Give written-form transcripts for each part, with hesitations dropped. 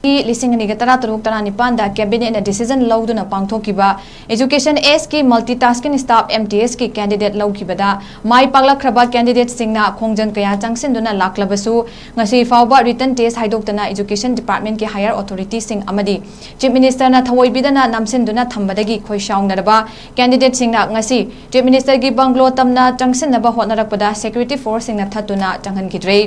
𝗬𝗡𝗏 cabinet decision लौदुना पांगथोकिबा education S की मल्टीटास्किंग स्टाफ MTS की कैंडिडेट लौकिबदा माई पागलखरबा कैंडिडेट सिंगना खोंजन कया चंगसिनदुना लाक्लबसु ngasi फाउबा रिटर्न टेस्ट हाइदोक्तना एजुकेशन डिपार्टमेंट के हायर अथॉरिटी सिंग अमदी चीफ मिनिस्टर ना थवोइबिदना नामसिनदुना थंबदगी खोइशाउनरबा कैंडिडेट सिंगना ngasi चीफ मिनिस्टर की बंगलो तमना चंगसिनबा होनरकपदा सिक्योरिटी फोर्स सिंगना थतुना चंगनगिद्रे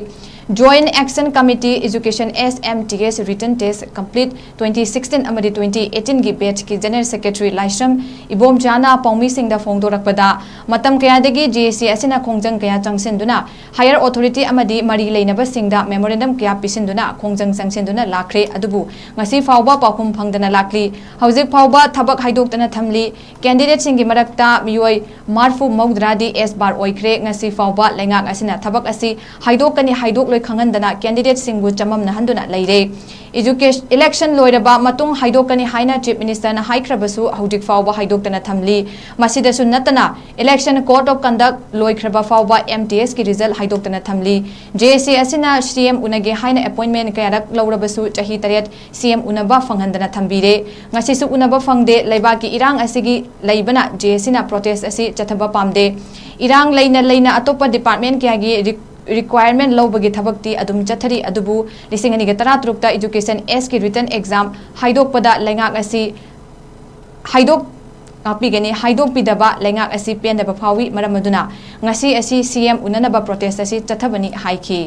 Joint Action Committee Education SMTS Written Test Complete 2016 amadi 2018 gi batch ki General Secretary 𝗬𝗵𝗀𝗀𝗏𝗂 pongmi singda phongdorakpada matam kayadagi GSC asina khongjang kaya changsinduna higher authority amadi mari leinaba singda memorandum kaya pisinduna khongjang changsinduna lakhre adubu ngasi fawba pakhum phangdana lakli hojik fawba thabak haidoktana thamli candidate singi marakta miyoi 𝗵𝗵𝗀𝗀𝗏𝗂 S bar oikre ngasi fawba lengak asina thabak asi haidokani haidok खंगनदना candidate सिंगु चममना हंदुना लेरे education election लोइरबा मतुंग हाइदोकनी हाइना chief minister ना हाइख्रबसु हौजिक फावबा हाइदोक्तना थमली मसिदसु नतना इलेक्शन कोड ऑफ कंडक्ट लोइख्रबा फावबा MTS की रिजल्ट हाइदोक्तना थमली JSC असिना CM उनगे हाइना अपॉइंटमेंट कयारक लौरबसु चही तरेट CM उनबा फंगहंदना थंबीरे ngasisu unaba fangde leibaki irang asigi leibana JSC na protest asi chathaba pamde irang leina atopa department kyagi requirement lowbagi thabakti adum chathari adubu lisingani ga tara trukta education S ki written exam haidok pada lengak asi haidok apigani haidok pidaba lengak asi pendaba phawi maramaduna ngasi asi CM unanaba protest asi chathabani haiki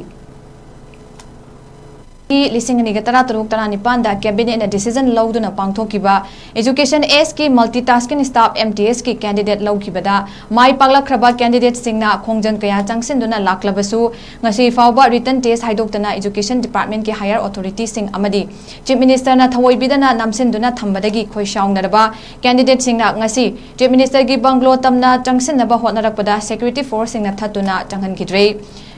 𝗬𝗡𝗏𝗏𝗏𝗏 cabinet decision लौदुना पांगथोकिबा education S की multitasking staff MTS की candidate लौकिबदा माई पागलखरबा candidate सिंगना खोंजन कया चंगसिनदुना लाक्लबसु ngasi फावबा रिटर्न टेस्ट हाइदोक्तना एजुकेशन डिपार्टमेंट के हायर अथॉरिटी सिंग अमदी चीफ मिनिस्टर ना थवोइबिदना नामसिनदुना थंबदगी खोइशाउनरबा कैंडिडेट सिंगना ngasi चीफ मिनिस्टर की बंगलो तमना चंगसिनबा होनरकपदा सिक्योरिटी फोर्स सिंगना थतुना चंगनगिद्रे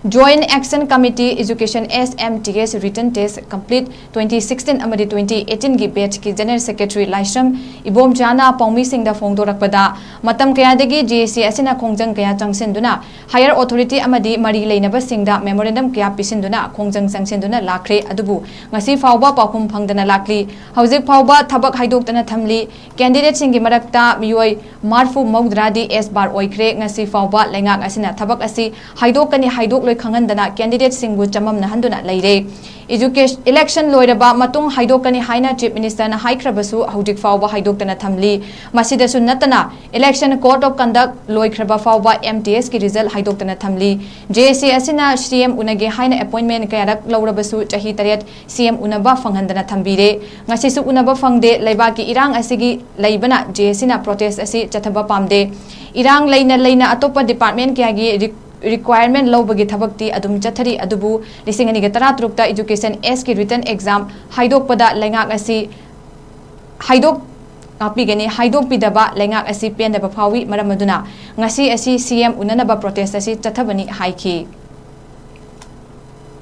Joint Action Committee Education SMTS Written Test Complete 2016 amadi 2018 gi batch ki General Secretary 𝗬𝗵𝗀𝗀𝗏𝗂 pongmi singda phongdorakpada matam kayadagi JSC asina khongjang kaya changsinduna higher authority amadi mari leinaba singda memorandum kaya pisinduna khongjang changsinduna lakhre adubu ngasi fawba pakhum phangdana lakli hojik fawba thabak haidoktana thamli candidate singi marakta miyoi 𝗵𝗵𝗀𝗀𝗏𝗂 S bar oikre ngasi fawba lengak asina thabak asi haidokani haidok खंगनदना candidate सिंगु चममना हंदुना लेरे education election लोइरबा मतुंग हाइदोकनी हाइना chief minister ना हाइख्रबसु हौजिक फावबा हाइदोक्तना थमली मसिदसु नतना इलेक्शन कोड ऑफ कंडक्ट लोइख्रबा फावबा MTS की रिजल्ट हाइदोक्तना थमली JSC असिना CM उनगे हाइना अपॉइंटमेंट कयारक लौरबसु चही तरेट CM उनबा फंगहंदना थंबीरे ngasisu unaba fangde leibaki irang asigi leibana JSC na protest asi chathaba pamde irang leina atopa department kyagi requirement lowbagi thabakti adum chathari adubu lisingani ga tara trukta education S ki written exam haidok pada lengak asi haidok apigani haidok pidaba lengak asi pendaba phawi maramaduna ngasi asi CM unanaba protest asi chathabani haiki